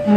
Good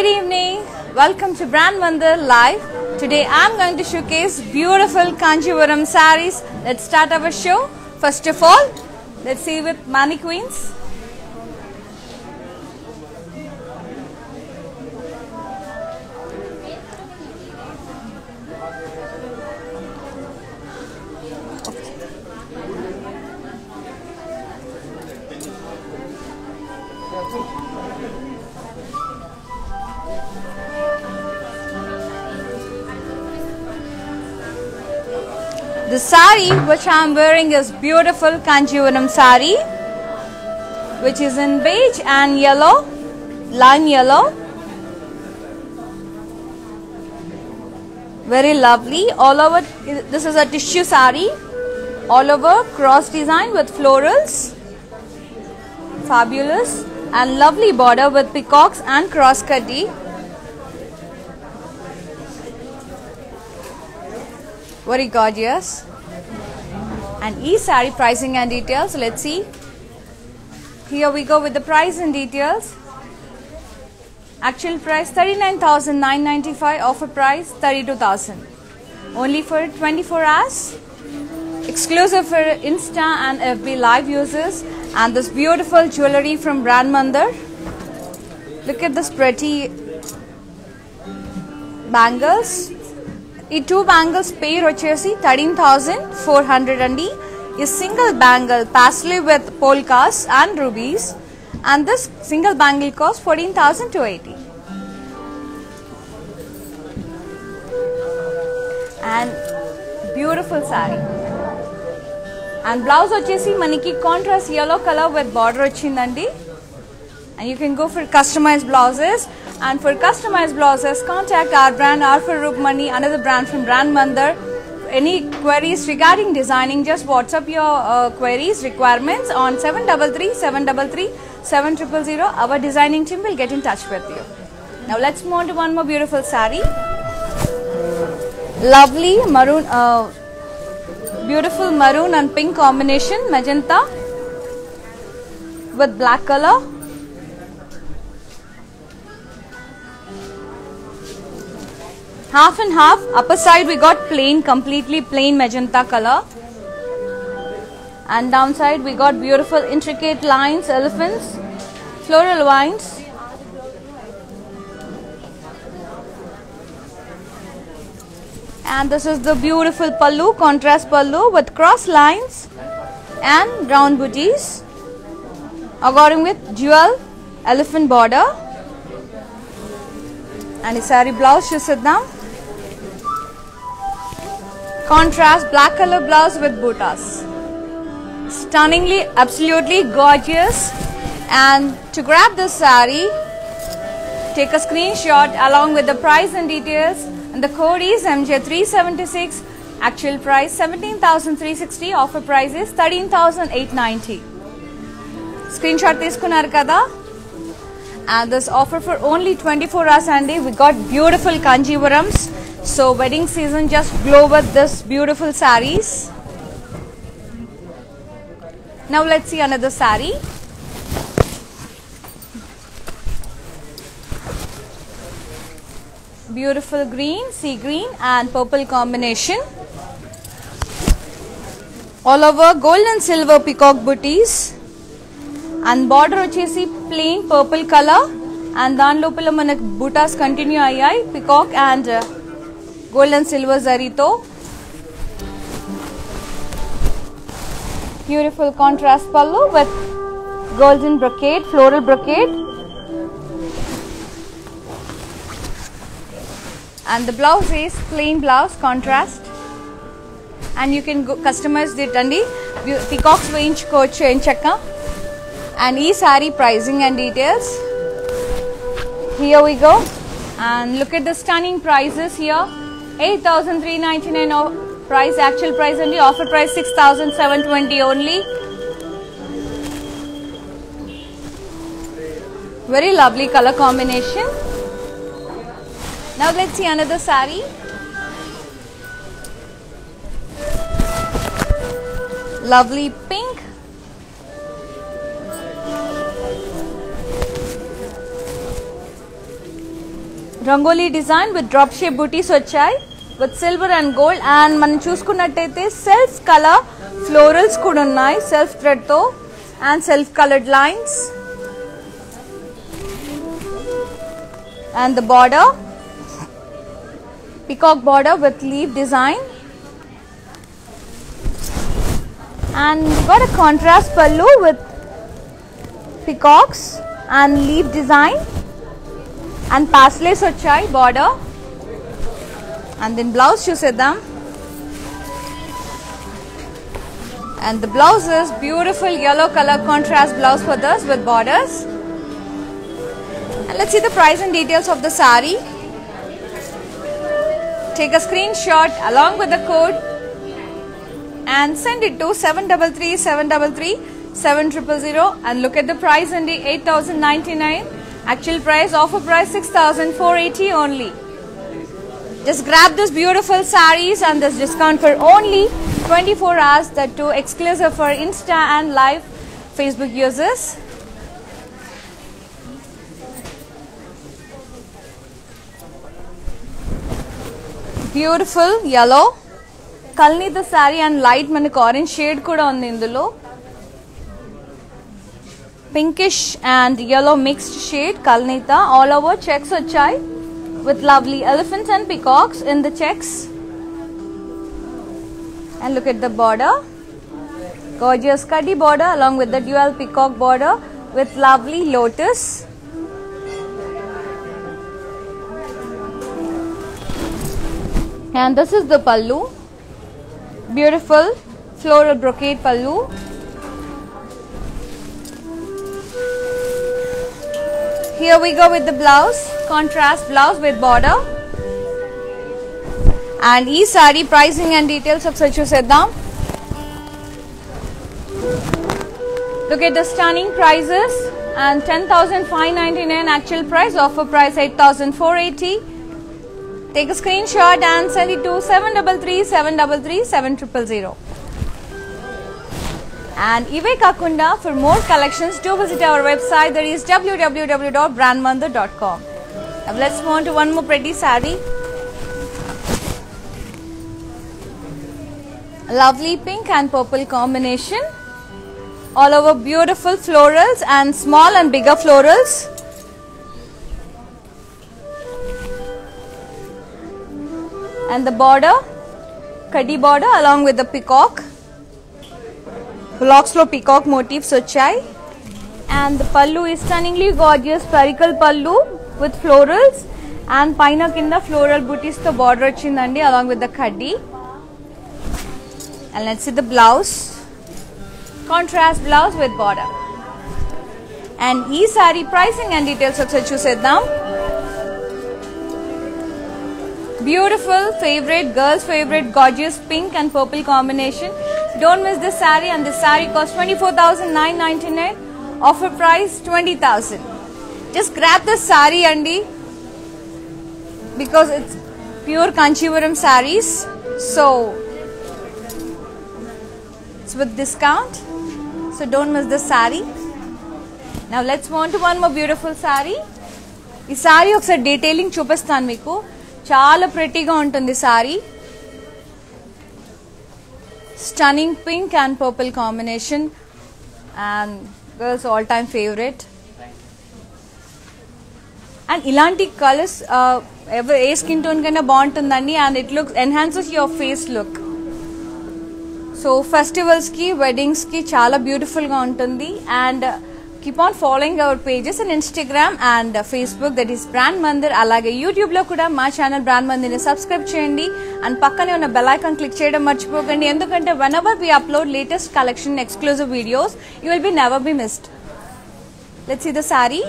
evening. Welcome to Brand Mandir Live. Today I am going to showcase beautiful Kanjivaram sarees. Let's start our show. First of all, let's see with mannequins. The sari which I am wearing is beautiful Kanjivaram sari, which is in beige and yellow, lime yellow. Very lovely. All over, this is a tissue sari, all over cross design with florals. Fabulous and lovely border with peacocks and cross cutty. Very gorgeous. And each saree pricing and details. Let's see. Here we go with the price and details. Actual price 39,995. Offer price 32,000. Only for 24 hours. Exclusive for Insta and FB live users. And this beautiful jewelry from Brand Mandir. Look at this pretty bangles. ఈ two bangles పేర్ వచ్చేసి 13,400 అండి. ఈ single bangle paisley with polkas and rubies and this single bangle cost 14,280. And beautiful sorry. And blouse వచ్చేసి మనకి contrast yellow colour with border వచ్చిందండి. And you can go for customized blouses. And for customized blouses, contact our brand Arfur Rupmani, another brand from Brand Mandir. Any queries regarding designing, just WhatsApp your queries, requirements on 733-733-7000. Our designing team will get in touch with you. Now let's move on to one more beautiful saree. Lovely maroon, beautiful maroon and pink combination, magenta with black color. Half and half. Upper side we got plain, completely plain magenta color. And downside we got beautiful intricate lines, elephants, floral vines. And this is the beautiful pallu, contrast pallu with cross lines and round booties. According with jewel elephant border. And the saree blouse chusedam. Contrast black color blouse with bootas. Stunningly, absolutely gorgeous. And to grab this saree, take a screenshot along with the price and details. And the code is MJ376. Actual price 17,360. Offer price is 13,890. Screenshot తీసుకున్నారు కదా. And this offer for only 24 hours Sunday. We got beautiful Kanjivarams. So wedding season, just glow with this beautiful sarees. Now let's see another saree. Beautiful green, sea green and purple combination. All over gold and silver peacock booties. And border వచ్చేసి plain purple color. And దాని లోపల మనకు buttas continue అయ్యాయి peacock and gold and silver zarito. Beautiful contrast pallu with golden brocade, floral brocade. and the blouse is plain blouse contrast, and you can customize it andi peacocks veinchukochu enchakka. And ee saree pricing and details, here we go. And look at the stunning prices here. 8,399 price, actual price only, offer price 6,720 only. Very lovely color combination. Now let's see another saree. Lovely pink. Rangoli design with drop shape booties వచ్చాయి with silver and gold. And మనం చూసుకున్నట్టయితే self colour florals కూడా ఉన్నాయి, self thread తో and self colored lines. And the border, peacock border with leaf design. And we got a contrast pallu with peacocks and leaf design. And paslays వచ్చాయి border. And then blouse చూసేద్దాం. And the blouse is beautiful yellow color contrast blouse for this with borders. And let's see the price and details of the saree. Take a screenshot along with the code and send it to 733-733-7000 and look at the price in the 8,099. Actual price, offer price 6,480 only. Just grab this beautiful sarees and this discount for only 24 hours, that too exclusive for Insta and live Facebook users. Beautiful yellow Kalnita saree and light manaku orange shade kuda undi indulo. Pinkish and yellow mixed shade Kalnita, all over checks వచ్చాయి with lovely elephants and peacocks in the checks. And look at the border, gorgeous cuddy border along with the dual peacock border with lovely lotus. And this is the pallu, beautiful floral brocade pallu. Here we go with the blouse, contrast blouse with border. And ee saree pricing and details ఒకసారి చూసేద్దాం. Look at the stunning prices. And 10,599 actual price, offer price 8,480. Take a screenshot and send it to 733-733-7000. And ive kakunda, for more collections do visit our website, that is www.brandmandir.com. Now let's move on to one more pretty saree. Lovely pink and purple combination, all over beautiful florals and small and bigger florals. And the border, cuddy border along with the peacock, blocks lo peacock motifs వచ్చాయి. And the pallu is stunningly gorgeous spherical pallu with florals and paina kinda floral booties to border వచ్చిందండి along with the cuddy. And let's see the blouse, contrast blouse with border. And ee saree pricing and details ఒకసారి చూసేద్దాం. Beautiful favorite, girls favorite, gorgeous pink and purple combination. Don't miss this saree, and this saree costs 24,999. Offer price 20,000. Just grab this saree andi, because it's pure Kanchivaram sarees. So it's with discount. So don't miss this saree. Now let's move on to one more beautiful saree. Ee saree ఒకసారి detailing చూపిస్తాను మీకు. చాలా ప్రెట్టీగా ఉంటుంది sorry. Stunning pink and purple combination, and girls all time favorite. And ilanti colors A skin tone కన్నా బాగుంటుందండి, and it looks enhances your face look. So festivals ki, weddings ki చాలా beautiful గా ఉంటుంది. And keep on following our pages on Instagram and Facebook, that is Brand Mandir. Alage YouTube lo kuda ma channel Brand Mandir ni subscribe cheyandi and pakkane unna bell icon click cheyadam marchipokandi, endukante whenever we upload latest collection exclusive videos, you will be never be missed. Let's see the saree.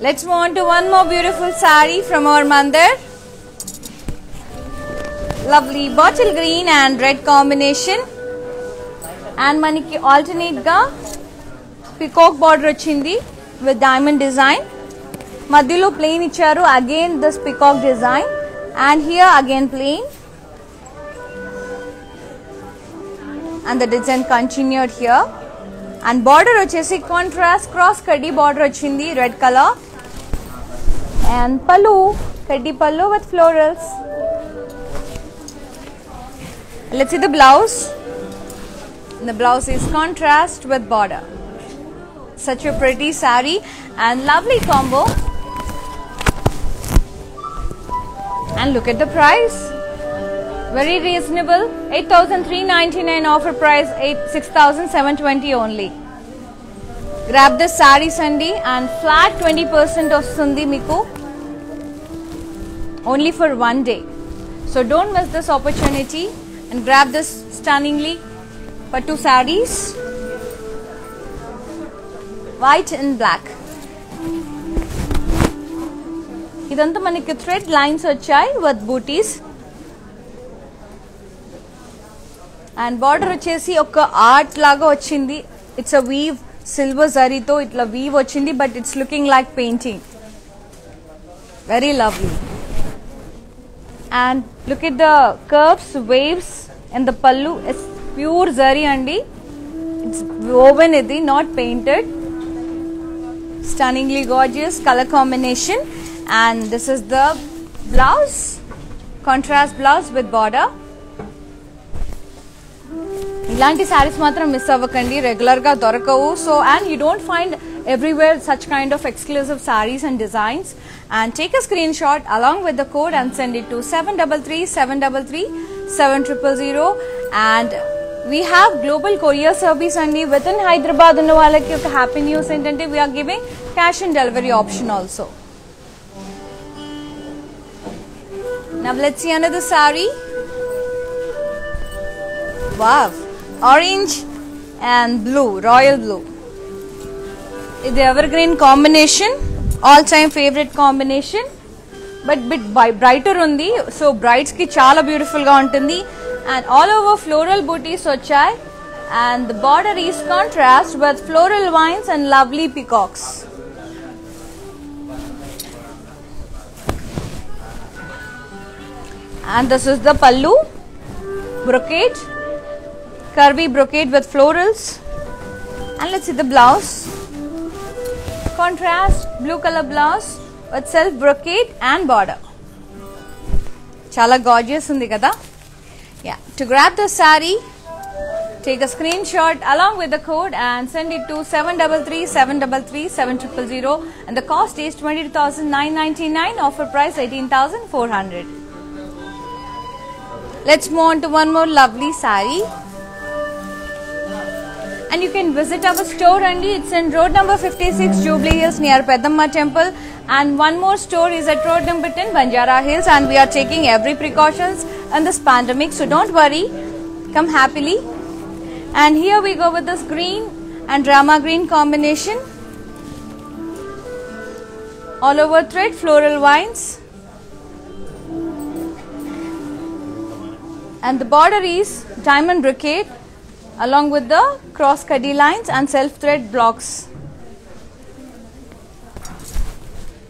Let's move on to one more beautiful saree from our Mandir. Lovely bottle green and red combination. And maniki alternate ga peacock border ochindi with diamond design. Madhilo plain icharu, again this peacock design, and here again plain. And the design continued here. And border ochesi contrast cross kaddi border ochindi, red color. And pallu, kaddi pallu with florals. Let's see the blouse. The blouse is contrast with border. Such a pretty saree and lovely combo. And look at the price. Very reasonable. 8,399 offer price, 6,720 only. Grab the sarees andi and flat 20% ostundi meeku. Only for one day. So don't miss this opportunity and grab this stunningly pattu sarees, white and black. Idantha maniki thread lines vachayi with booties. And border vachesi oka art laga vachindi. It's a weave, silver zari tho itla weave vachindi, but it's looking like painting. Very lovely. And look at the curves, waves, and the pallu is pure zari andi. It's woven idi, not painted. Stunningly gorgeous color combination. And this is the blouse, contrast blouse with border. Ilanti sarees matram miss avvakandi, regular ga dorakavu. So, and you don't find everywhere such kind of exclusive sarees and designs. And take a screenshot along with the code and send it to 733-733-7000. And we have global courier service andi within Hyderabad unna vallaki oka happy news entante we are giving cash and delivery option also. Now let's see another saree. Wow, orange and blue, royal blue. It's the evergreen combination, all time favorite combination, but bit brighter undi, so brides ki chala beautiful ga untundi. And all over floral booties vachayi, and the border is contrast with floral vines and lovely peacocks. And this is the pallu, brocade, curvy brocade with florals. And let's see the blouse. Contrast blue color blouse with self brocade and border. Chala gorgeous undi kada. Yeah, to grab the saree, take a screenshot along with the code and send it to 733-733-7000, and the cost is 22,999, offer price 18,400. Let's move on to one more lovely saree. And you can visit our store only. It's in road number 56, Jubilee Hills, near Peddamma Temple. And one more store is at road number 10, Banjara Hills. And we are taking every precautions in this pandemic, so don't worry. Come happily. And here we go with this green and drama green combination. All over thread, floral vines. And the border is diamond brocade, along with the cross kaddi lines and self thread blocks.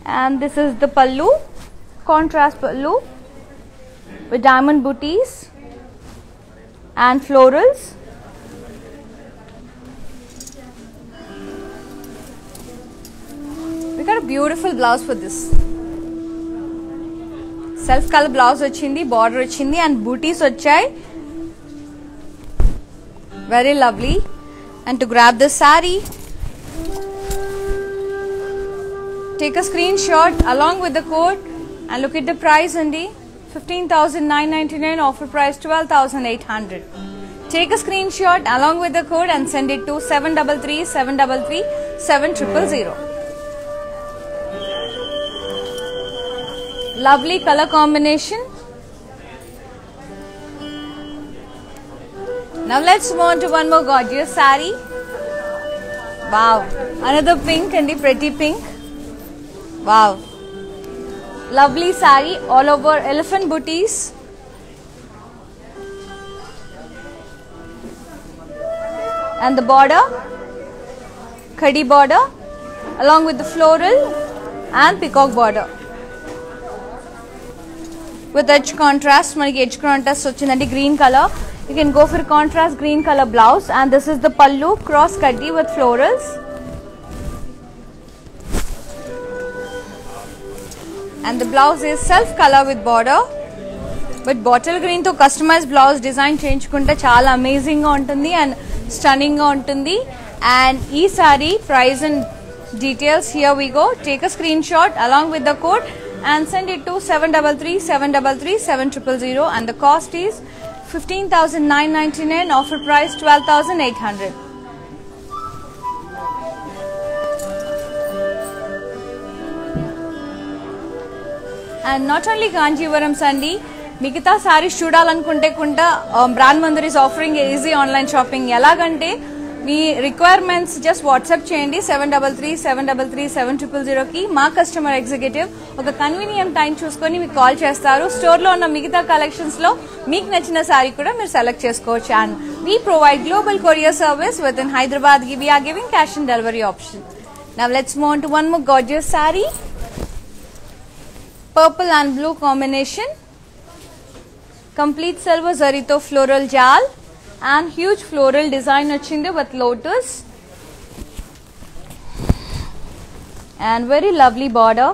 And this is the pallu, contrast pallu with diamond booties and florals. beautiful blouse for this. Self color blouse vachindi, border vachindi and booties vachai. Very lovely. And to grab this saree, take a screenshot along with the code and look at the price andi. 15,999, offer price 12,800. Take a screenshot along with the code and send it to 733 733 7000. Lovely color combination. Now let's move on to one more gorgeous saree. Wow, another pink and the pretty pink. Wow, lovely saree all over elephant booties. And the border, khadi border, along with the floral and peacock border. With edge contrast, manaki edge contrast ochindandi green color. You can go for contrast green color blouse, and this is the pallu, cross khadi with florals. And the blouse is self color with border. But bottle green to customized blouse design change kunte chaala amazing ga untundi and stunning ga untundi. And ee saree price and details, here we go. Take a screenshot along with the code and send it to 733 733 7000, and the cost is 15,999, offer price 12,800. And not only Kanjivaram Sandi, మిగతా సారీస్ చూడాలనుకుంటే కూడా brand Mandir is offering easy online shopping. ఎలాగంటే మీ requirements just WhatsApp చేయండి 733 733 7000కి. మా customer executive ఒక convenient time చూసుకొని మీకు call చేస్తారు. స్టోర్లో ఉన్న మిగతా కలెక్షన్స్లో మీకు నచ్చిన సారీ కూడా మీరు సెలెక్ట్ చేసుకోవచ్చు. And we provide global courier service with in Hyderabad. We are giving cash on delivery option. Now let's move on to one more gorgeous sari. Purple and blue combination. Complete silver zarito floral jal and huge floral design ochindi with lotus. And very lovely border.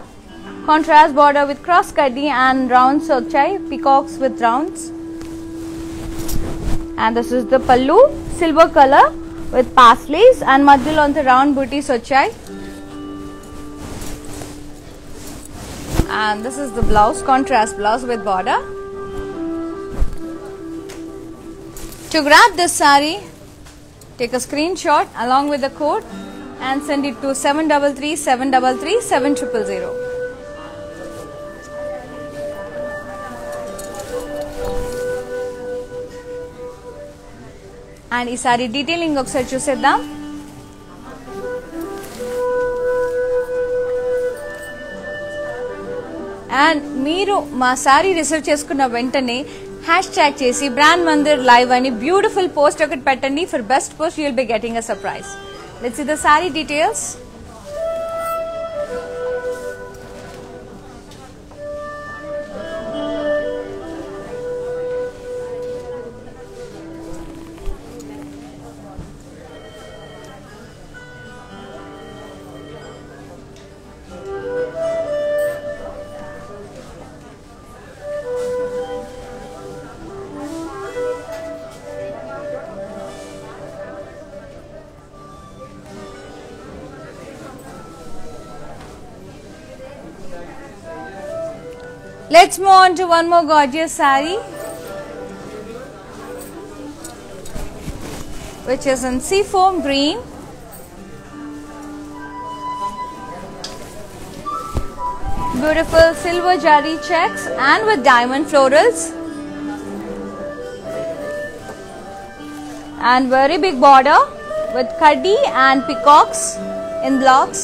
Contrast border with cross kadi and rounds ochai, peacocks with rounds. And this is the pallu, silver color with paisleys and madhyalo on the round booties ochai. And this is the blouse, contrast blouse with border. To grab this saree, take a screenshot along with the code and send it to 733 733 7000. And ee saree detailing okasari chuseddam. And మీరు మా sorry receive చేసుకున్న వెంటనే hash tag చేసి brand Mandir live అని beautiful post ఒకటి పెట్టండి. For best post you will be getting a surprise. Let's see the sari details. Let's move on to one more gorgeous saree, which is in seafoam green. Beautiful silver jari checks and with diamond florals. And very big border with khadi and peacocks in blocks.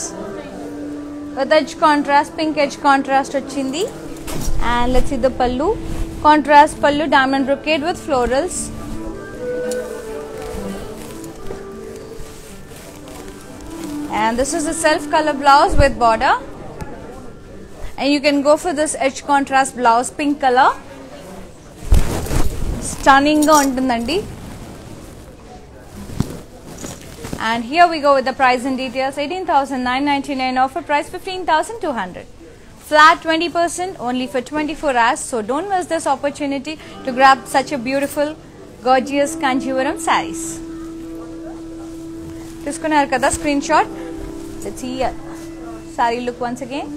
With edge contrast, pink edge contrast ochindi. And let's see the pallu, contrast pallu, diamond brocade with florals. And this is the self color blouse with border, and you can go for this edge contrast blouse, pink color. Stunning ga untundandi. And here we go with the price and details. 18,999, offer price 15,200. Flat 20% only for 24 hours. So don't miss this opportunity to grab such a beautiful, gorgeous Kanjivaram sarees. Tiskunar kada screenshot. Let's see saree look once again.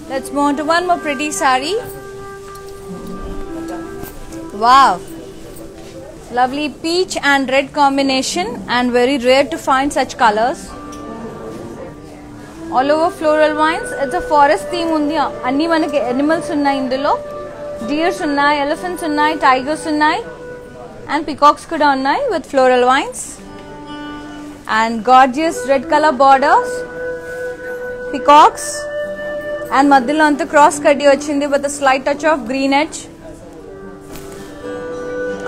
Let's move on to one more pretty saree. Wow, lovely peach and red combination, and very rare to find such colors. All over floral vines. It's a forest theme undi. Anni manaki animals unnai indulo. Deers unnai, elephants unnai, tigers unnai, and peacocks kuda unnai with floral vines. And gorgeous red color borders. Peacocks. And madhyalo anta cross kadi ochindi with a slight touch of green edge.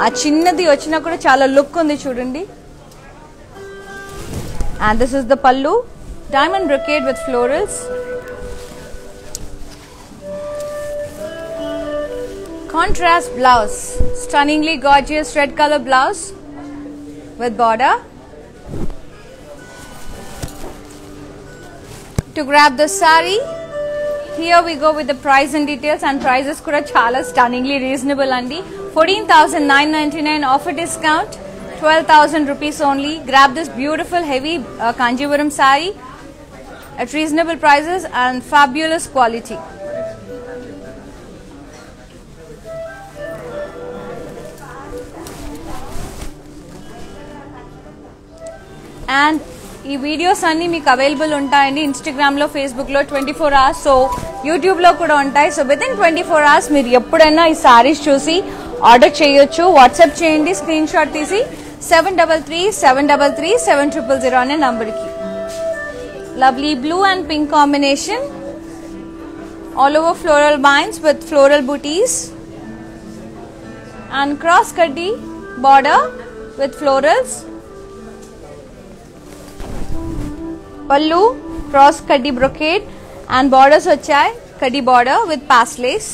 ఆ చిన్నది వచ్చినా కూడా చాలా look ఉంది చూడండి. And this is the pallu, diamond brocade with florals. Contrast blouse, stunningly gorgeous red color blouse with border. To grab the saree, here we go with the price and details, and prices kuda chala stunningly reasonable andi. 14,999, offer discount 12,000 rupees only. Grab this beautiful heavy Kanjivaram saree at reasonable prices and fabulous quality. And ఈ videos అన్ని మీకు available ఉంటాయండి Instagram లో, Facebook లో 24 hours. So YouTube లో కూడా ఉంటాయి. So with in 24 hours మీరు ఎప్పుడైనా ఈ సారీస్ చూసి ఆర్డర్ చేయొచ్చు. వాట్సాప్ చేయండి స్క్రీన్ షాట్ తీసి 7337337000 అనే నంబర్ కి. Lovely blue and pink combination, all over floral vines with floral booties and cross కడ్డీ border with florals. Pallu, cross kaddi brocade, and borders vachai kaddi border with paslays.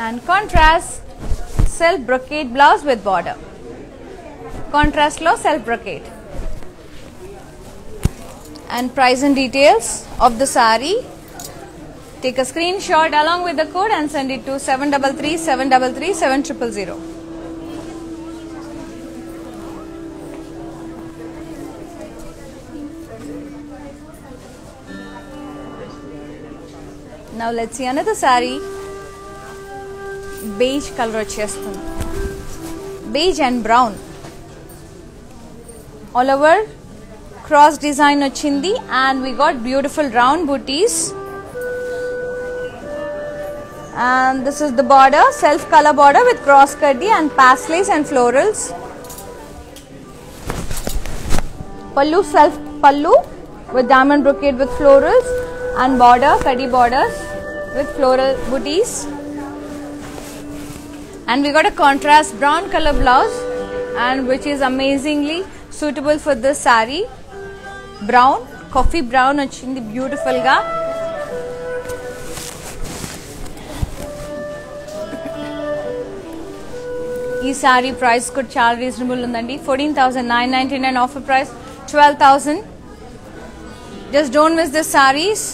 And contrast self brocade blouse with border. Contrast lo self brocade. And price and details of the saree. Take a screenshot along with the code and send it to 7337337000. Now let's see another saree. Beige color వచ్చేస్తుంది. Beige and brown. All over cross design వచ్చింది, and we got beautiful round booties. And this is the border, self color border with cross kaddi and paslays and florals. Pallu, self pallu with diamond brocade with florals, and border kaddi borders with floral booties. And we got a contrast brown color blouse, and which is amazingly suitable for this saree. Brown, coffee brown ochindi beautiful ga. Ee saree price could chaala reasonable undandi. 14,999, offer price 12,000. Just don't miss the sarees.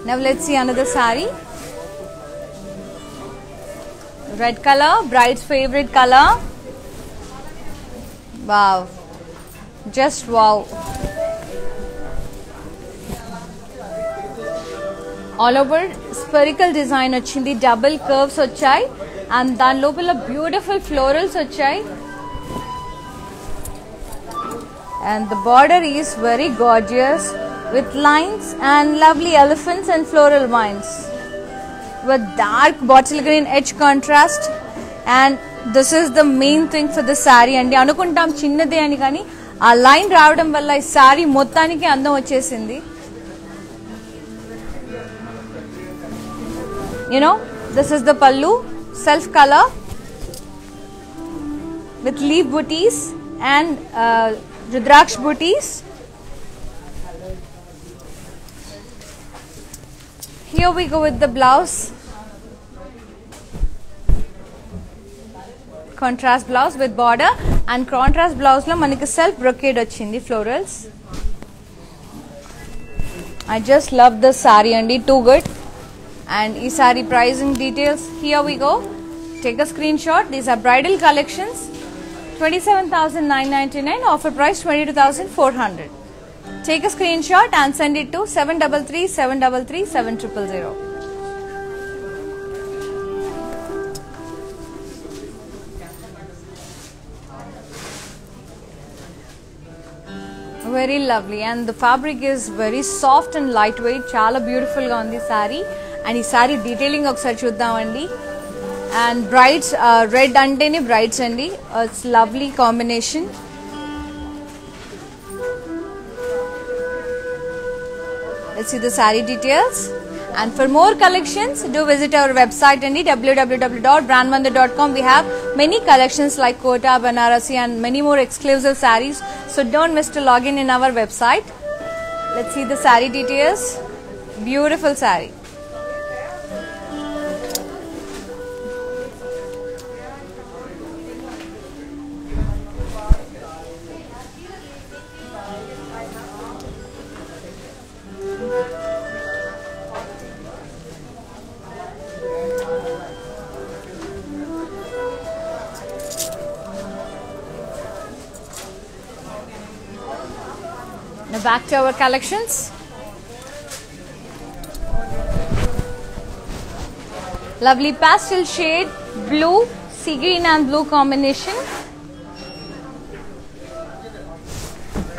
Now let's see another saree. Red color, bride's favorite color. Wow, just wow. All over spherical design ochindi, double curves వచ్చాయి, and దాని లోపల beautiful florals వచ్చాయి. And the border is very gorgeous with lines and lovely elephants and floral vines with dark bottle green edge contrast. And this is the main thing for the saree andi. Anukuntam chinnade ani gaani aa line raavadam valla ee saree mottaniki andam vachesindi. You know, this is the pallu, self color with leaf booties and rudraksh booties. Here we go with the blouse. Contrast blouse with border, and contrast blouse lo maniki self brocade ochindi florals. I just love this saree andi, too good. And ee saree pricing details, here we go. Take a screenshot. These are bridal collections. 27,999, offer price 22,400. Take a screenshot and send it to 733 733 7000. Very lovely, and the fabric is very soft and lightweight. Chala beautiful ga undi saree, and ee saree detailing okasari chuddamandi. And brides, red anteni brides andi. It's lovely combination. Let's see the saree details. And for more collections, do visit our website andi, www.brandmandir.com. We have many collections like Kota, Banarasi and many more exclusive sarees. So don't miss to log in our website. Let's see the saree details. Beautiful saree. Now back to our collections. Lovely pastel shade, blue, sea green and blue combination.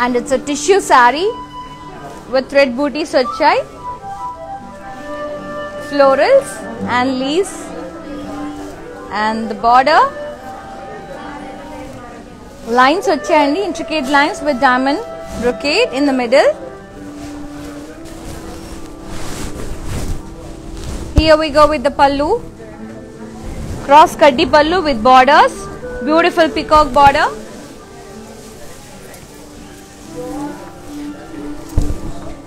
And it's a tissue saree with thread booties vachai, florals and leaves, and the border lines vachayandi, intricate lines with diamond brocade in the middle. Here we go with the pallu, cross kaddi pallu with borders, beautiful peacock border.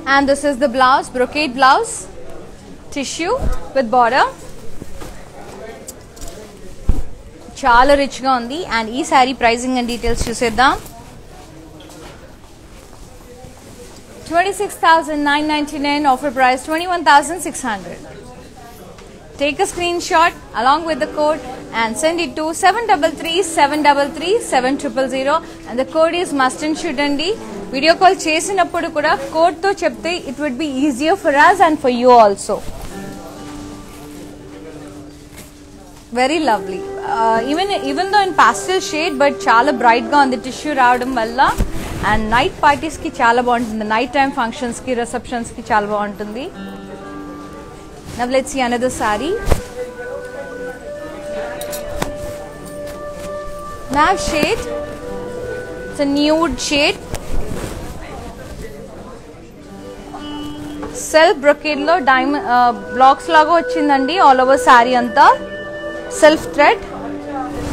And this is the blouse, brocade blouse, tissue with border. Chala rich ga undi, and ee saree pricing and details chuseddam. 26,999, offer price 21,600. Take a screenshot along with the code and send it to 733 733 7000, and the code is must and should andi. Video call chesinappudu kuda code tho chepte it would be easier for us and for you also. Very lovely. Even though in pastel shade, but chala bright ga undi tissue raavadam valla. And night parties ki chala baaguntundi, night time functions ki, receptions ki chala baaguntundi. Now let's see another saree. Nav shade, it's a nude shade. Self brocade lo diamond blocks laga vachindandi all over saree anta. Self thread,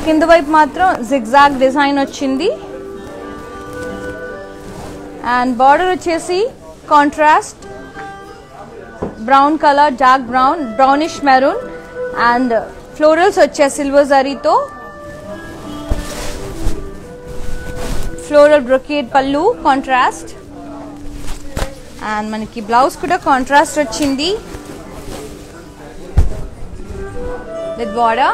kinda vaipu matram zigzag design vachindi. And border vachesi contrast brown color, dark brown, brownish maroon, and florals vache silver zari to floral brocade pallu contrast. And manaki blouse kuda contrast vachindi with border.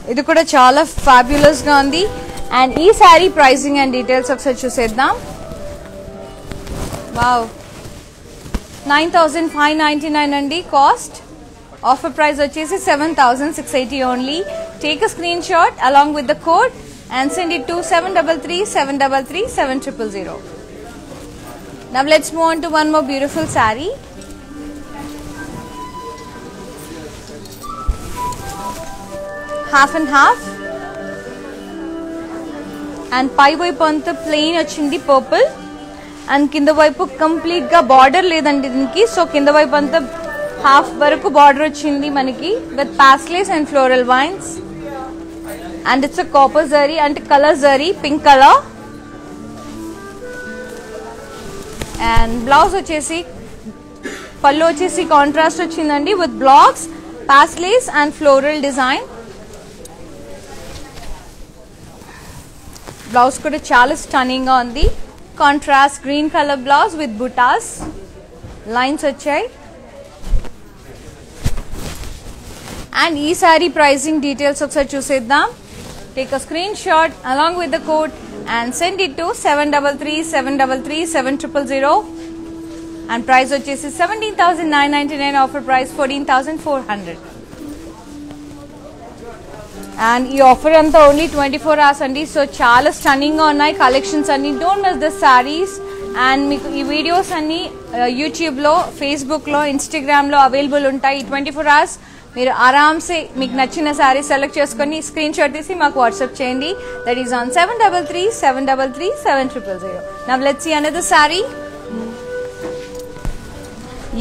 Idu kuda chala fabulous ga undi. And ee saree pricing and details okasari chuseddam. Wow, 9,599 andi cost. Offer price vachesi 7,680 only. Take a screenshot along with the code and send it to 733 733 7000. Now let's move on to one more beautiful saree. Half and half, and pai vaipu anta plain ochindi purple, and kinda vaipu complete ga border ledandi diniki. So kinda vaipu anta half varaku border ochindi maniki with pastellays and floral vines, and it's a copper zari and color zari, pink color. And blouse vachesi పళ్ళు వచ్చేసి contrast వచ్చిందండి with blocks, paisleys and floral design. Blouse కూడా చాలా stunning గా ఉంది. Contrast green colour blouse with బుటాస్, lines వచ్చాయి. And ఈ సారీ ప్రైసింగ్ డీటెయిల్స్ ఒకసారి చూసేద్దాం. Take a screen shot along with the code and send it to 7337337000 and price వచ్చేసి 17,999, offer price 14,400. and ఈ ఆఫర్ అంతా ఓన్లీ 24 hours అండి. సో చాలా స్టన్నింగ్ గా ఉన్నాయి కలెక్షన్స్ అన్ని. Don't miss the saris. And మీకు ఈ వీడియోస్ అన్ని యూట్యూబ్ లో, ఫేస్బుక్ లో, ఇన్స్టాగ్రామ్ లో అవైలబుల్ ఉంటాయి. 24 hours మీరు ఆరామ్సే మీకు నచ్చిన శారీ సెలెక్ట్ చేసుకొని స్క్రీన్ షాట్ తీసి మాకు వాట్సాప్ చేయండి. That is on 7337337000. Now let's see another sari.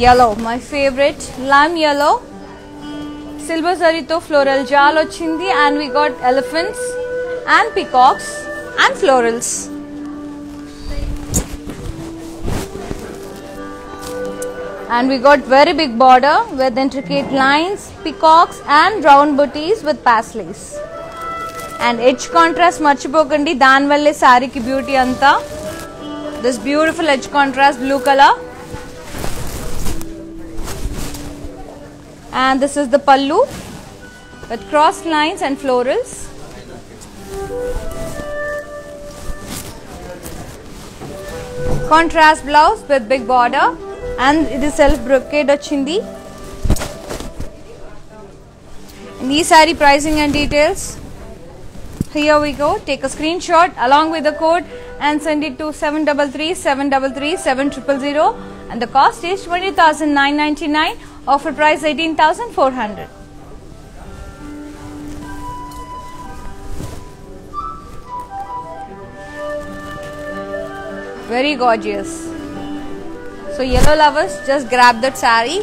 yellow, my favorite, lime yellow. Silver జరీతో ఫ్లోరల్ జాల్ వచ్చింది. And we got elephants and peacocks and florals. And we got very big border with intricate lines, peacocks and round booties with paisleys. And edge contrast marchipokandi, dan valle saree ki beauty anta. This beautiful edge contrast blue color. And this is the pallu with cross lines and florals. Contrast blouse with big border. And it is self brocade వచ్చింది. In the saree pricing and details, here we go. Take a screenshot along with the code and send it to 7337337000 and the cost is 20,999, offer price 18,400. Very gorgeous. So yellow lovers, just grab that saree.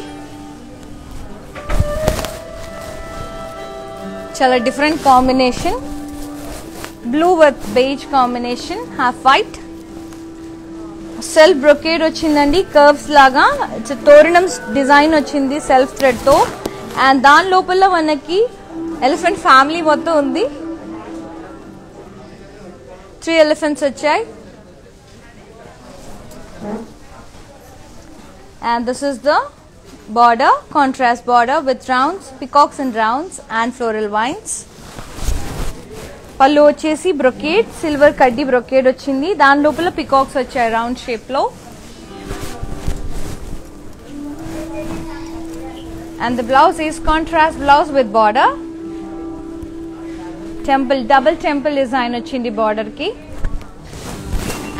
Chala different combination. Blue with beige combination, half white. Self brocade వచ్చిందండి, curves లాగా. It's a తోరణం design వచ్చింది self thread తో. And దాని లోపల మనకి elephant family మొత్తం ఉంది. 3 elephants వచ్చాయి. And this is the border, contrast border with rounds, peacocks and rounds and floral vines. పళ్ళు వచ్చేసి brocade, silver కడ్డీ brocade వచ్చింది. దాని లోపల peacocks వచ్చాయి round shape లో. And the blouse is contrast blouse with border. Temple, double temple design వచ్చింది border కి.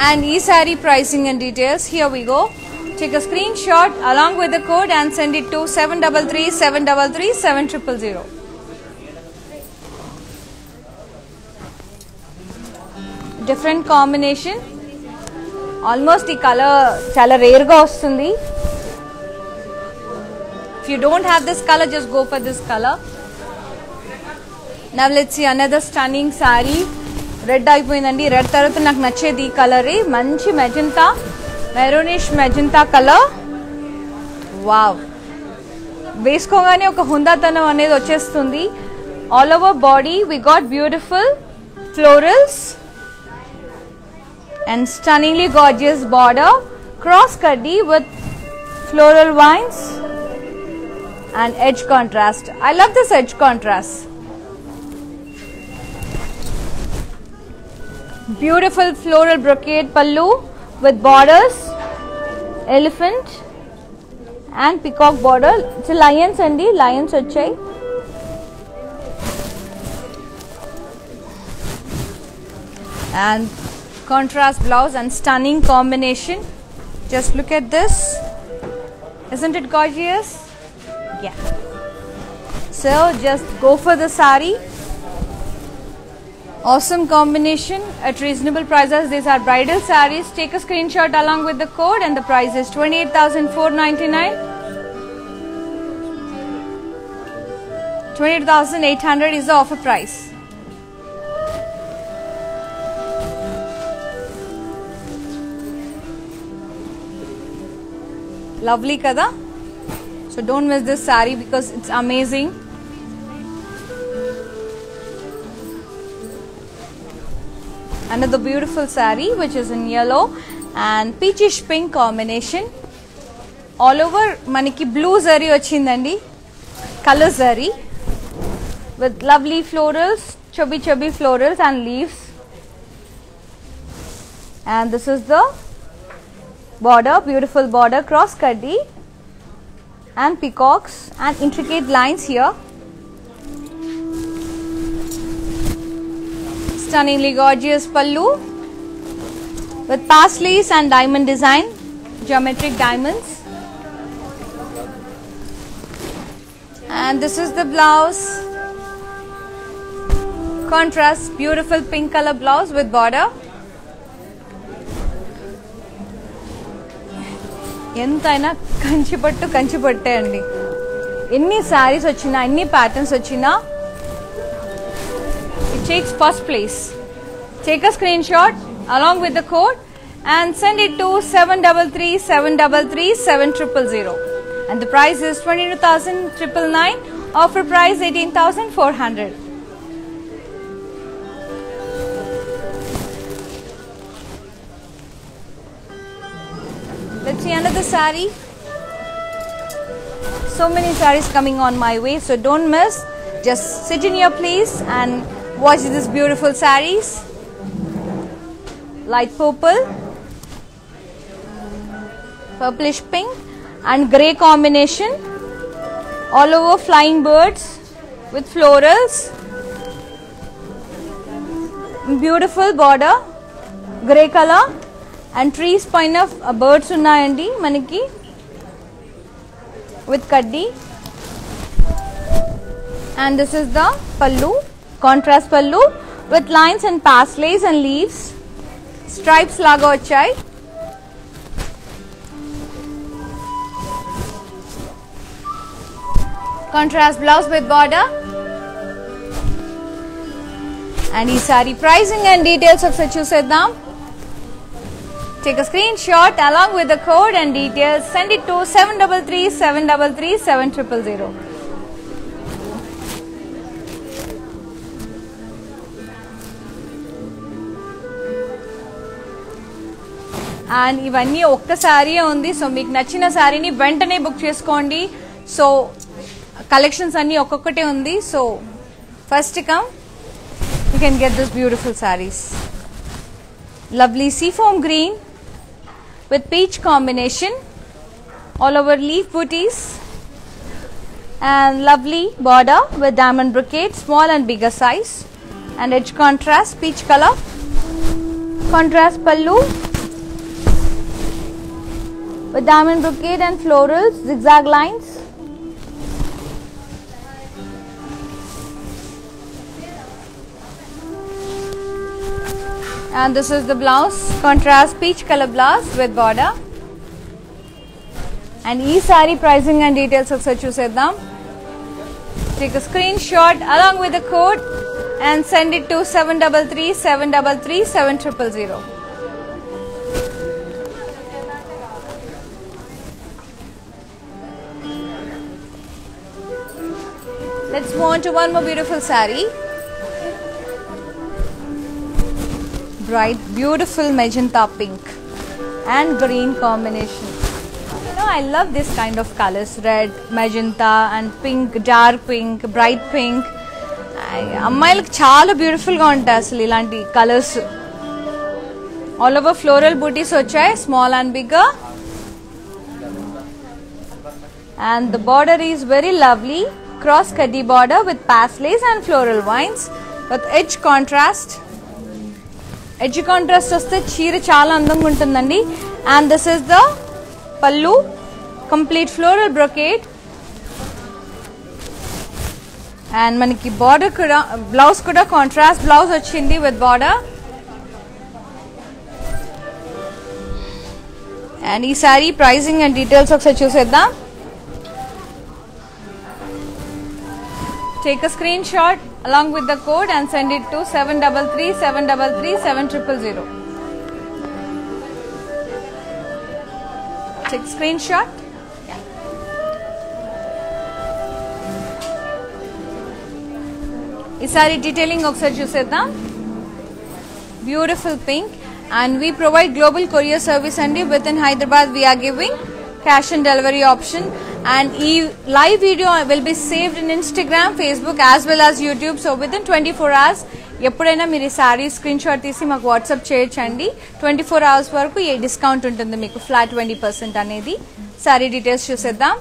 And ఈ saree pricing and details, here we go. Take a screenshot along with the code and send it to 7337337000. Different combination. Almost the color chala rare ga vastundi. If you don't have this color, just go for this color. Now let's see another stunning saree. Red అయిపోయిందండి. Red తర్వాత నాకు నచ్చేది ఈ colour. మంచి magenta, maroonish magenta colour. Wow, వేసుకోగానే ఒక హుందాతనం అనేది వచ్చేస్తుంది. All over body we got beautiful florals and stunningly gorgeous border, cross kaddi with floral vines and edge contrast. I love this edge contrast. Beautiful floral brocade pallu with borders, elephant and peacock border. It's a lions andi, lions vachai. And contrast blouse and stunning combination. Just look at this. Isn't it gorgeous? Yeah. So just go for the saree. Awesome combination at reasonable prices. These are bridal sarees. Take a screenshot along with the code and the price is 28,499. 28,800 is the offer price. Lovely kada. So don't miss this saree because it's amazing. Another beautiful saree which is in yellow and peachish pink combination. All over maniki blue zari ochindandi, color zari with lovely florals, chubby florals and leaves. And this is the border, beautiful border, cross kaddi and peacocks and intricate lines here. Stunningly gorgeous pallu with paisleys and diamond design, geometric diamonds. And this is the blouse, contrast beautiful pink color blouse with border. ఎంతైనా కంచిపట్టే అండి. ఎన్ని సారీస్ వచ్చినా, ఎన్ని patterns వచ్చినా, it takes first place. Take a screenshot along with the code and send it to 7337337000. And the price is 22,999. Offer price 18,400. Let's see another saree. So many sarees coming on my way, so don't miss. Just sit in your place and watch these beautiful sarees. Light purple, purplish pink and grey combination. All over flying birds with florals. Beautiful border, grey color. And trees paina birds unnayandi maniki with kaddi. And this is the pallu, contrast pallu with lines and paisleys and leaves, stripes laga vachai. Contrast blouse with border. And ee saree pricing and details ఒకసారి చూసేద్దాం. Take a screenshot along with the code and details. Send it to 7337337000. And ఇవన్నీ ఒక్క sorry ఉంది. So మీకు నచ్చిన సారీని వెంటనే book చేసుకోండి. So collections అన్ని ఒక్కొక్కటే ఉంది. So first come you can get this beautiful sarees. Lovely seafoam green with peach combination, all over leaf booties and lovely border with diamond brocade, small and bigger size, and edge contrast peach color. Contrast pallu with diamond brocade and florals, zigzag lines. And this is the blouse, contrast peach color blouse with border. And ee saree pricing and details ఒకసారి చూసేద్దాం. Take a screenshot along with the code and send it to 7337337000. Let's move on to one more beautiful saree. Bright, beautiful magenta pink and green combination. You know, I love this kind of colors, red, magenta and pink, dark pink, bright pink. అమ్మాయిలకు చాలా beautiful గా ఉంటాయి అసలు ఇలాంటి colours. All over floral బూటీస్ వచ్చాయి, small and bigger. And the border is very lovely, cross kaddi border with paisleys and floral vines with edge contrast. Edge contrast వస్తే చీర చాలా అందంగా ఉంటుందండి. And this is the pallu, complete floral brocade. And మనకి border కూడా, blouse కూడా contrast blouse వచ్చింది with border. And ఈ సారీ pricing and details ఒకసారి చూసేద్దాం. Take a screenshot along with the code and send it to 7337337000. Take screenshot. ఈసారి detailing ఒకసారి చూసేద్దాం. Beautiful pink and we provide global courier service అండి. With in Hyderabad we are giving cash and delivery option, and live video will be saved in Instagram, Facebook as well as YouTube. So within 24 hours ఎప్పుడైనా మీరు ఈ sorry screen shot తీసి మాకు WhatsApp చేయొచ్చండి. 24 hours వరకు ఈ discount ఉంటుంది మీకు, ఫ్లాట్ 20% అనేది. సారీ డీటెయిల్స్ చూసేద్దాం.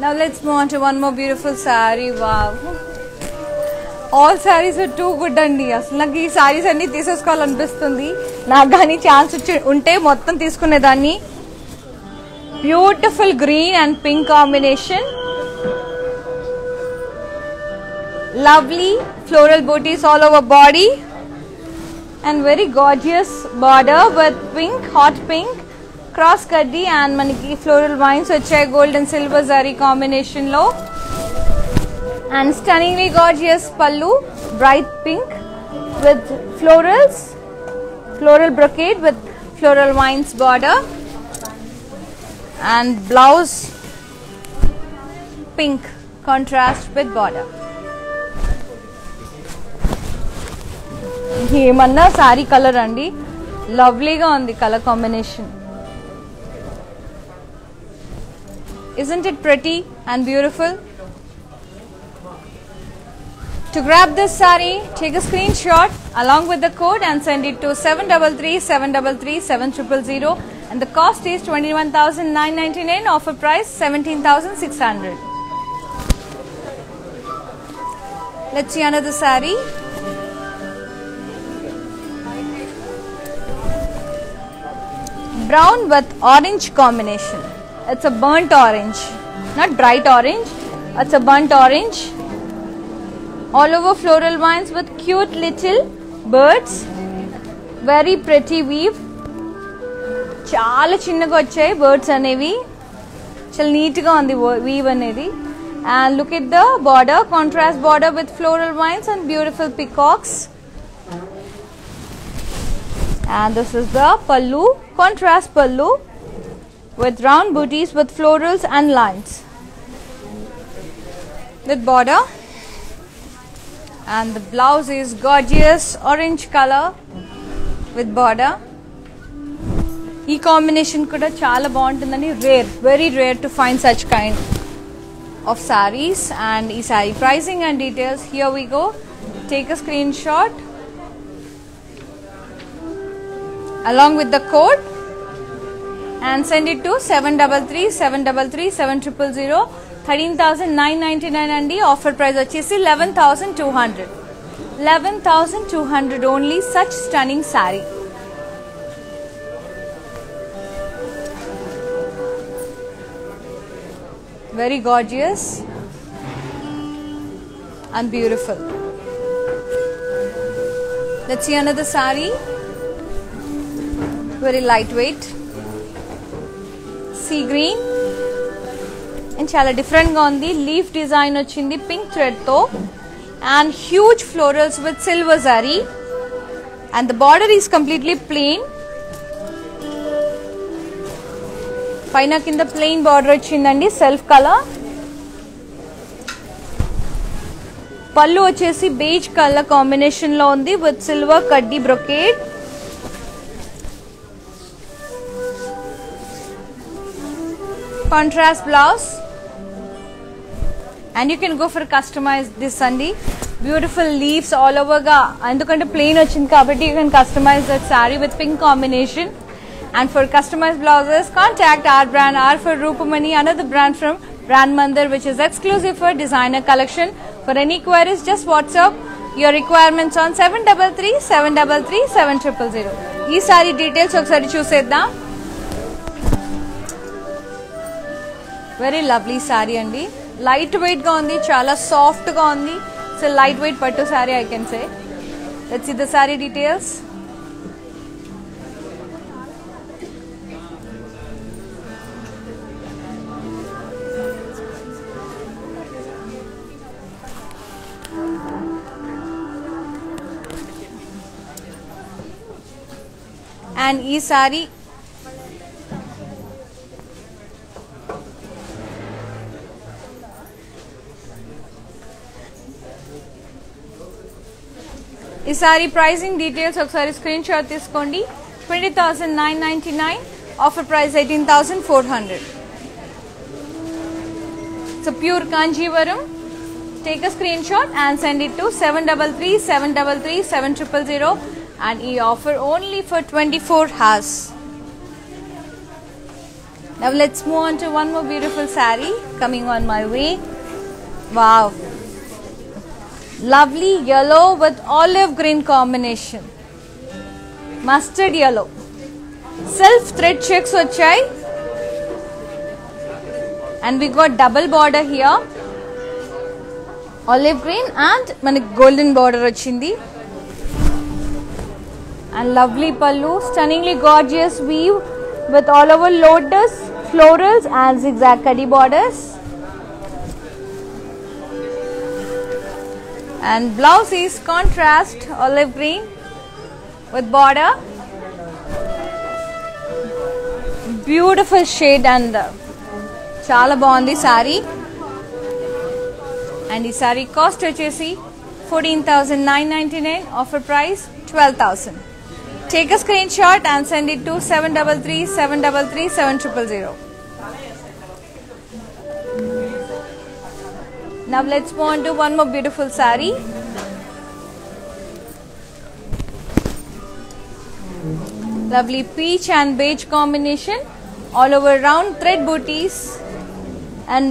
Now let's move on to one more beautiful saree. Wow, all sarees are too good అండి. అసలు నాకు ఈ సారీస్ అన్ని తీసేసుకోవాలనిపిస్తుంది. నాకు కానీ ఛాన్స్ ఉంటే మొత్తం తీసుకునేదాన్ని. Beautiful green and pink combination, lovely floral booties all over body and very gorgeous border with pink, hot pink, cross kaddi and maniki floral vines వచ్చాయి gold and silver zari combination లో. And stunningly gorgeous pallu, bright pink with florals, floral brocade with floral vines border, and blouse pink contrast with border. ఏమన్నా sorry colour అండి, లవ్లీగా ఉంది colour combination. Isn't it pretty and beautiful? To grab this saree, take a screenshot along with the code and send it to 7337337000, and the cost is 21,999. Offer price 17,600. Let's see another saree. Brown with orange combination. It's a burnt orange, not bright orange. It's a burnt orange. All over floral vines with cute little birds. Very pretty weave. చాలా చిన్నగా వచ్చాయి birds అనేవి. చాలా నీట్గా ఉంది weave అనేది. And look at the border, contrast border with floral vines and beautiful peacocks. And this is the pallu, contrast pallu with round booties with florals and lines with border, and the blouse is gorgeous orange color with border. ఈ combination కూడా చాలా బాగుంటుందని, very rare to find such kind of sarees. And ఈ saree pricing and details, here we go. Take a screenshot along with the code and send it to 7337337000. 13,999 అండి. Offer price వచ్చేసి 11,200. 11,200 only. Such stunning saree. Very gorgeous and beautiful. Let's see another saree. Very lightweight, sea green, and చాలా different గా ఉంది. Leaf design వచ్చింది pink thread తో, and huge florals with silver zari, and the border is completely plain. పైన కింద plain border వచ్చిందండి, self colour. పళ్ళు వచ్చేసి బేజ్ కలర్ కాంబినేషన్ లో ఉంది విత్ సిల్వర్ కడ్డీ brocade. Contrast blouse, and you can go for customize this andi. Beautiful leaves all over ga, andukante plain ochindi kabatti you can customize that saree with pink combination. And for customized blouses, contact our brand, R for Rupamani, another brand from Brand Mandir, which is exclusive for designer collection. For any queries, just WhatsApp your requirements on 733-733-7000. Ee saree details okkari chuseddam. Very lovely saree అండి. Light wait గా ఉంది, చాలా soft గా ఉంది. So light weight పట్టు sari I can say. Let's see the sari details. And ఈ sari pricing details ఒకసారి screen shot తీసుకోండి. 20,999, offer price 18,400. So pure Kanjeevaram. Take a screen shot and send it to 733-733-7000. And e offer only for 24 hours. Now let's move on to one more beautiful saree coming on my way. Wow, lovely yellow with olive green combination, mustard yellow, self thread checks vachai, and we got double border here, olive green and manaki golden border vachindi. And lovely pallu, stunningly gorgeous weave with all over lotus, florals and zigzag kaddi borders. And blouse is contrast olive green with border. Beautiful shade and chala bagundi saree. And the saree cost vachesi 14,999, offer price 12,000. Take a screenshot and send it to 733-733-7000. Now let's move on to one more beautiful saree. Lovely peach and beige combination, all over round thread booties and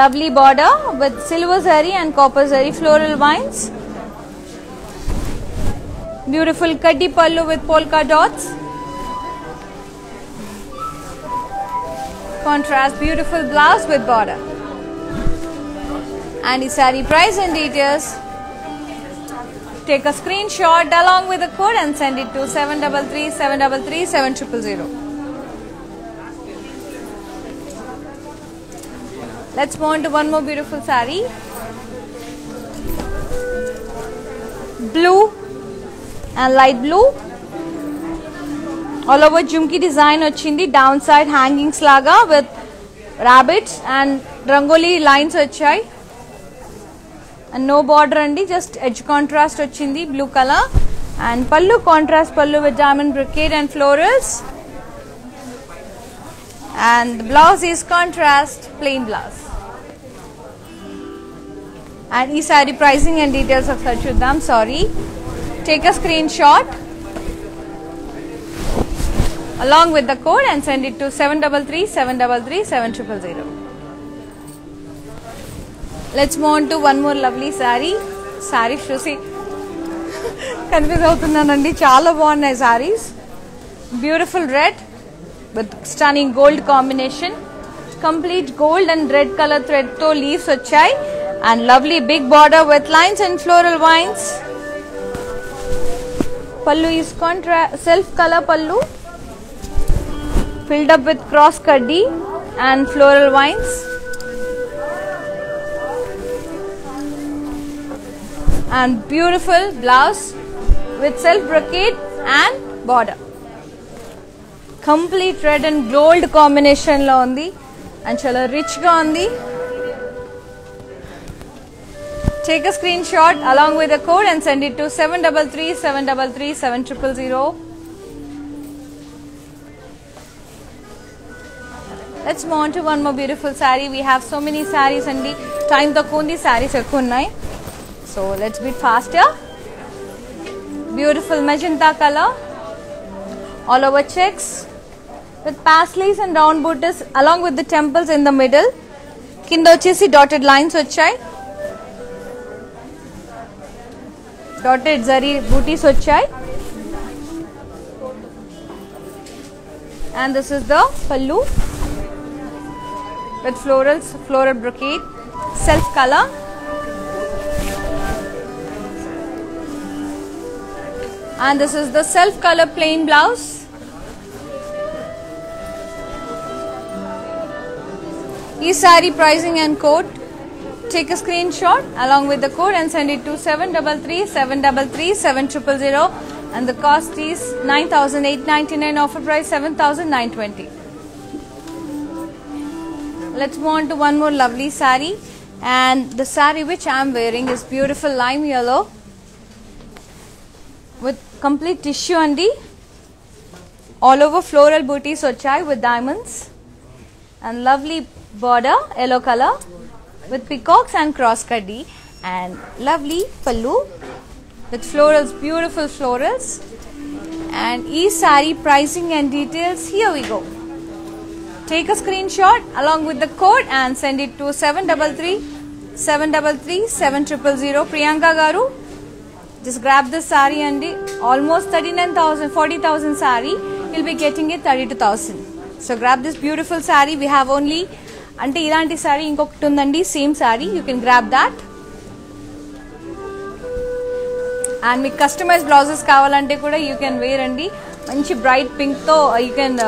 lovely border with silver zari and copper zari floral vines. Beautiful kaddi pallu with polka dots. Contrast beautiful blouse with border. And the saree price and details. Take a screenshot along with the code and send it to 733-733-7000. Let's move on to one more beautiful saree. Blue and light blue, all over jumki design vachindi, downside hangings laga with rabbits and rangoli lines vachai, and no border andi, just edge contrast vachindi blue color. And pallu contrast pallu with diamond brocade and florals, and the blouse is contrast plain blouse. And ee saree pricing and details of chuddam. Sorry, take a screenshot along with the code and send it to 733-733-7000. Let's move on to one more lovely saree. Saree చూసి confuse అవుతున్నానండి, చాలా బాగున్నాయి sarees. Beautiful red with stunning gold combination, complete gold and red color thread తో leaves వచ్చాయి, and lovely big border with lines and floral vines. Pallu is self color pallu filled up with cross kaddi and floral vines. And beautiful blouse with self brocade and border. Complete red and gold combination lo undi and chala rich ga undi. Take a screenshot along with the code and send it to 733-733-7000. Let's move on to one more beautiful saree. We have so many sarees and time takku undi, sarees ekku unnai, so let's be faster. Beautiful magenta color, all over checks with paisleys and round booties along with the temples in the middle. Kinda vachesi dotted lines vachai, dotted zari booties vachai, and this is the pallu with florals, floral brocade, self color. And this is the self color plain blouse. Each saree pricing and code. Take a screenshot along with the code and send it to 733 733 7000, and the cost is 9,899. Offer price 7,920. Let's move on to one more lovely saree, and the saree which I am wearing is beautiful lime yellow with complete tissue andi, all over floral booties ochai with diamonds, and lovely border yellow color with peacocks and cross kaddi, and lovely pallu with florals, beautiful florals. And each saree pricing and details, here we go. Take a screenshot along with the code and send it to 733 733 7000. Priyanka garu, just grab this saree and almost 39,000, 40,000 saree, you'll be getting it 32,000. So grab this beautiful saree. We have only అంటే ఇలాంటి సారీ ఇంకొకటి ఉందండి, same saree, you can grab that. And మీకు customize blouses కావాలంటే కూడా you can wear అండి. మంచి bright పింక్తో you can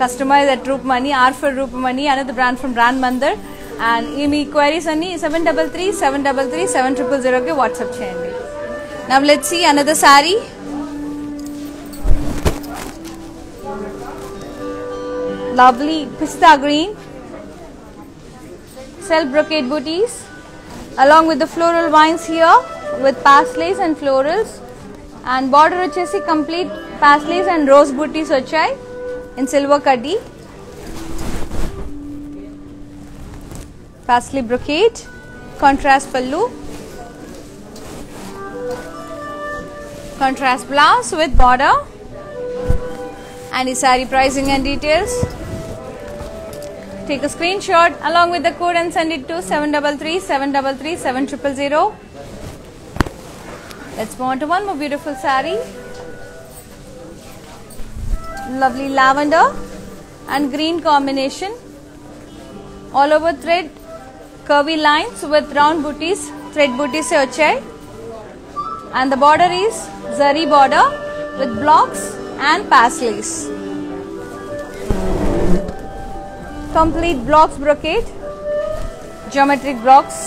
customize at Roopamani, ఆర్ఫర్ రూపమణి అనేది brand from brand Mandir. And ఈ మీ క్వైరీస్ అన్ని 733 733 7000కి వాట్సాప్ చేయండి. Now let's see another saree. Lovely pista green self brocade booties along with the floral vines here with paslays and florals, and border vachesi complete paslays and rose booties vachai in silver kaddi, paisley brocade, contrast pallu, contrast blouse with border. And the saree pricing and details, take a screenshot along with the code and send it to 733 733 7000. Let's move on to one more beautiful saree. Lovely lavender and green combination, all over thread curvy lines with round booties, thread booties se vachai, and the border is zari border with blocks and paslays. Complete blocks brocade, geometric blocks,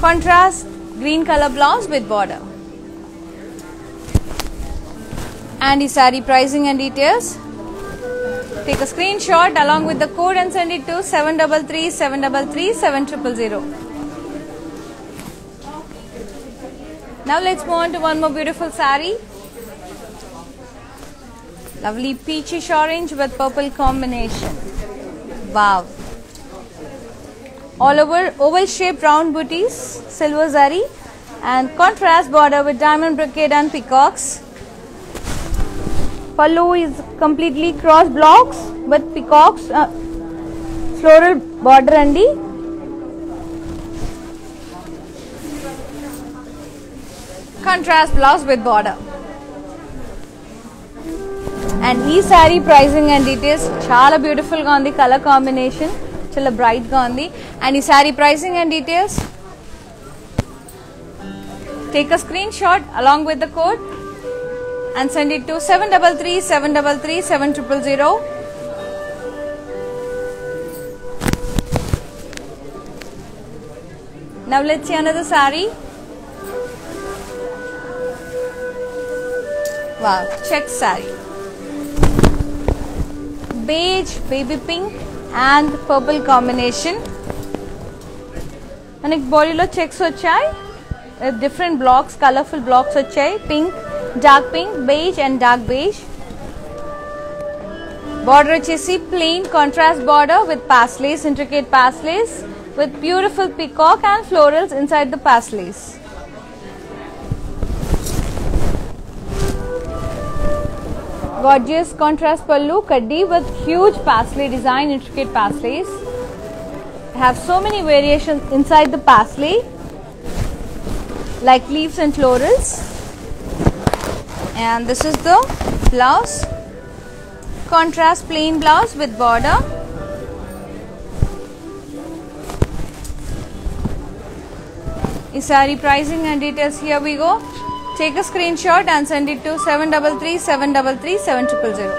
contrast green color blouse with border. And the saree pricing and details, take a screenshot along with the code and send it to 733 733 7000. Now let's move on to one more beautiful saree. Lovely peachish orange with purple combination. Wow. All over oval shaped round booties, silver zari, and contrast border with diamond brocade and peacocks. Pallu is completely cross blocks with peacocks, floral border andi. Contrast blouse with border. And ఈ sari pricing and details చాలా బ్యూటిఫుల్గా ఉంది, colour combination చాలా బ్రైట్గా ఉంది. And ఈ sari pricing and details, take a screen shot along with the code and send it to 733 733 7000. Now let's see another saree. Wow, check saree. Beige, baby pink and purple combination. మనకి బాడీలో checks వచ్చాయి, different blocks, colourful blocks వచ్చాయి. Pink, dark pink, beige and dark beige. Border వచ్చేసి plain contrast border with paisleys, intricate paisleys with beautiful peacock and florals inside the paisleys. Gorgeous contrast pallu kaddi with huge paisley design, intricate paisleys. Have so many variations inside the paisley like leaves and florals. And this is the blouse, contrast plain blouse with border. saree pricing and details, here we go. Take a screenshot and send it to 733 733 7000.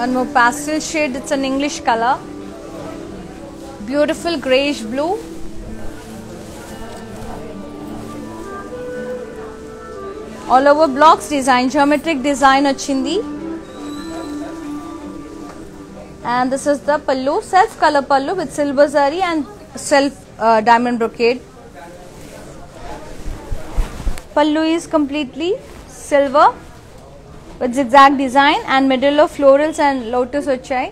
One more pastel shade, it's an English color. Beautiful greyish blue. All over blocks design, geometric design ochindi. And this is the pallu, self color pallu with silver zari and self diamond brocade. Pallu is completely silver with zigzag design and middle of florals and lotus ochai.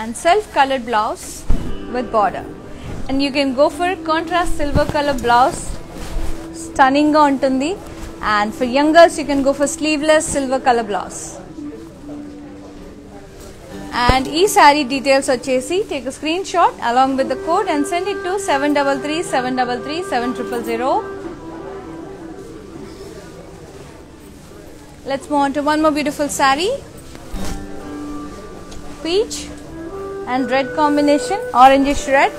And self colored blouse with border. And you can go for contrast silver color blouse. Stunning ga untundi. And for young girls you can go for sleeveless silver color blouse. And ee saree details vachesi, take a screenshot along with the code and send it to 733 733 7000. Let's move on to one more beautiful saree. Peach and red combination, orangish red.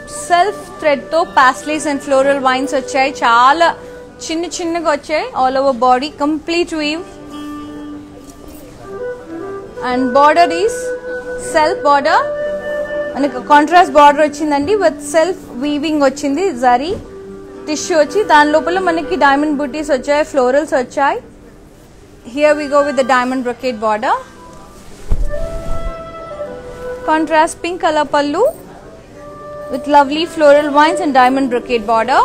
Self thread to paisleys and floral vines వచ్చాయి. చాలా చిన్నగా వచ్చాయి. All over body, complete weave. And border is self border. మనకు contrast border వచ్చిందండి with self weaving వచ్చింది. Zari tissue వచ్చి దాని లోపల మనకి డైమండ్ బూటీస్ వచ్చాయి, ఫ్లోరల్స్ వచ్చాయి. Here we go with the diamond brocade border. Contrast pink color pallu with lovely floral vines and diamond brocade border.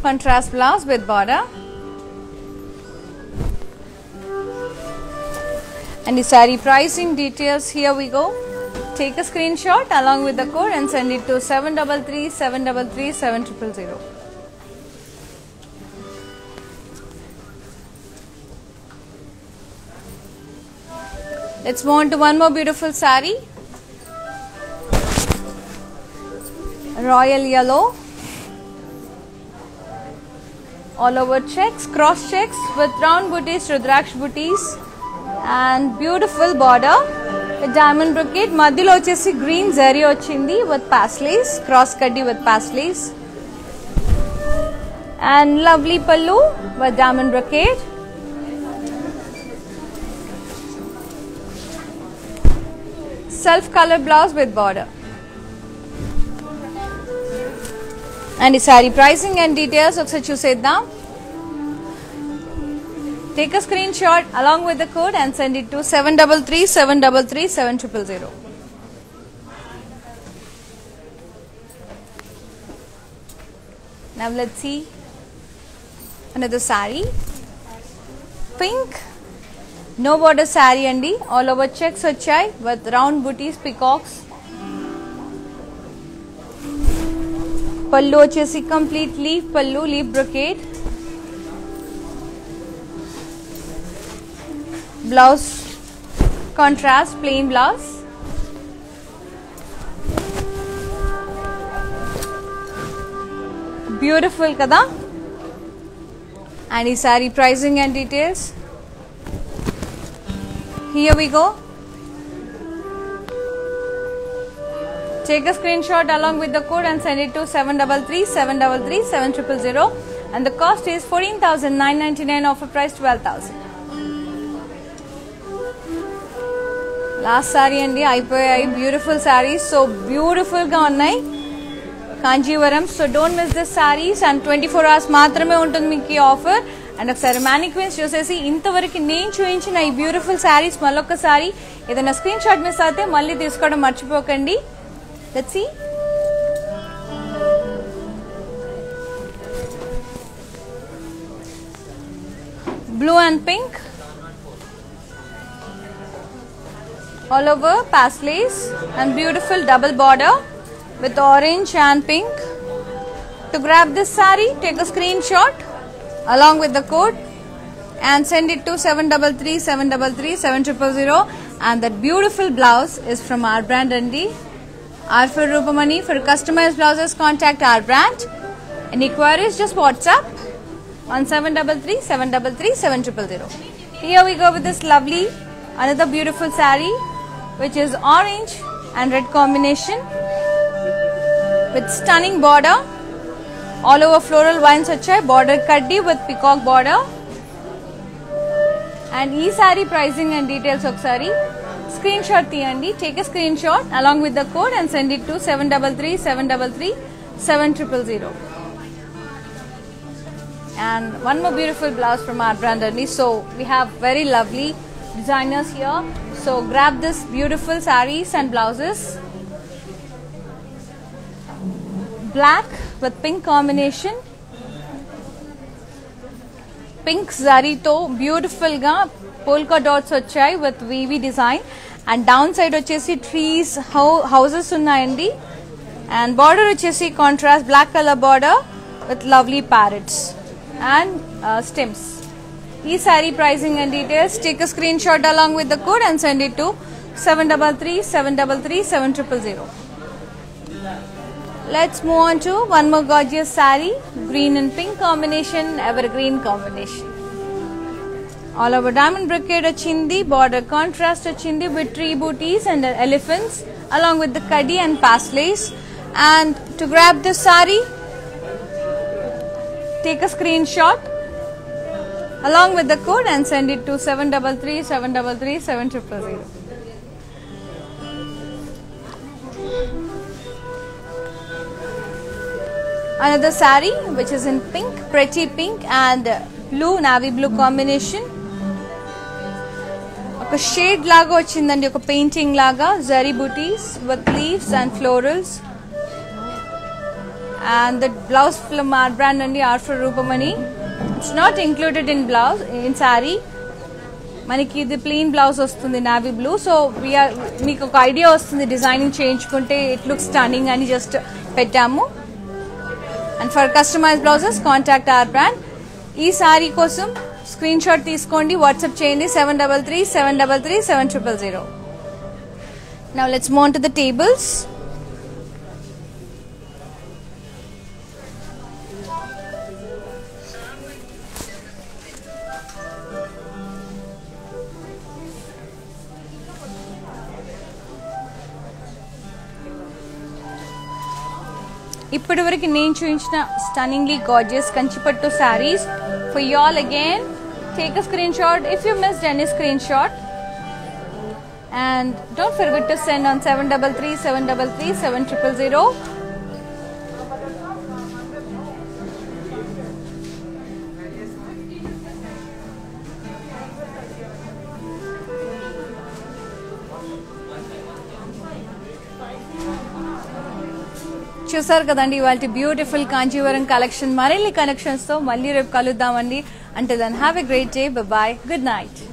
Contrast blouse with border. And the saree pricing details, here we go. Take a screenshot along with the code and send it to 733 733 7000. Let's move on to one more beautiful saree. Royal yellow. All over checks, cross checks with round booties, rudraksh booties. And beautiful border with diamond brocade. Madhyalo vachesi green zari ochindi with paisleys, cross kaddi with paisleys. And lovely pallu with diamond brocade. Self color blouse with border. And the saree pricing and details ఒకసారి చూసేద్దాం. Take a screenshot along with the code and send it to 733 733 7000. Now let's see another saree. Pink. No border saree andi, all over checks వచ్చాయి with round booties, peacocks. Pallu వచ్చేసి complete leaf pallu, leaf brocade. Blouse contrast plain blouse. Beautiful kada. And the saree pricing and details. Here we go. Take a screenshot along with the code and send it to 733 733 7000. And the cost is 14,999, offer price 12,000. Last saree andi అయిపోయాయి. Beautiful sarees, so beautiful ga ఉన్నాయి. Kanjivaram, so don't miss this sarees. And 24 hours మాత్రమే ఉంటుంది మీకు ఈ offer. And ఒకసారి mannequins చూసేసి ఇంతవరకు నేను చూపించిన ఈ బ్యూటిఫుల్ శారీస్ మళ్ళొక్కసారి ఏదైనా స్క్రీన్ షాట్ మిస్ అయితే మళ్ళీ తీసుకోవడం మర్చిపోకండి. Let's see. Blue and pink, all over paisleys and beautiful double border with orange and pink. To grab this saree, take a screenshot along with the code and send it to 733 733 7000. And that beautiful blouse is from our brand andi. R for Rupamani. For customized blouses, contact our brand. Any queries, just WhatsApp on 733 733 7000. Here we go with this lovely, another beautiful saree, which is orange and red combination with stunning border. All over floral vines vachai, border kaddi with peacock border. And ee saree pricing and details okkasari screenshot tiyandi. Take a screenshot along with the code and send it to 733 733 7000. And one more beautiful blouse from our brand only. So we have very lovely designers here. So grab this beautiful sarees and blouses. Black with pink combination. Pink zari to beautiful ga polka dots vachai with VV design. And downside vachesi trees, houses unnayandi. And border vachesi contrast black color border with lovely parrots and stems. E saree pricing and details, take a screenshot along with the code and send it to 733 733 7000. Let's move on to one more gorgeous saree, green and pink combination, evergreen combination. All over diamond brocade ochindi, border contrast ochindi with tree booties and elephants along with the kaddi and pastels. And to grab this saree, take a screenshot along with the code and send it to 733 733 7000. Another saree which is in pink, pretty pink and blue, navy blue combination. Oka shade laga ochindandi, oka painting laga, zari booties with leaves and florals. And the blouse from our brand only, R for Rupamani. It's not included in blouse, in saree. Maniki the plain blouse vastundi navy blue. So we are meeku oka idea vastundi designing cheyinchukunte it looks stunning ani just pettamu. And for customized blouses, contact our brand. Ee saree kosam screenshot teeskondi, WhatsApp cheyandi 733 733 7000. Now let's move on to the tables. ఇప్పటి వరకు నేను చూపించిన stunningly gorgeous Kanchipattu sarees for you all again. Take a screenshot if you missed any screenshot, and don't forget to send on 733 733 7000. చూసారు కదండి ఇవాల్టి beautiful Kanjeevaram collection. మరిన్ని collections తో మళ్ళీ రేపు కలుద్దామండి. Until then, have a great day. Bye bye. Good night.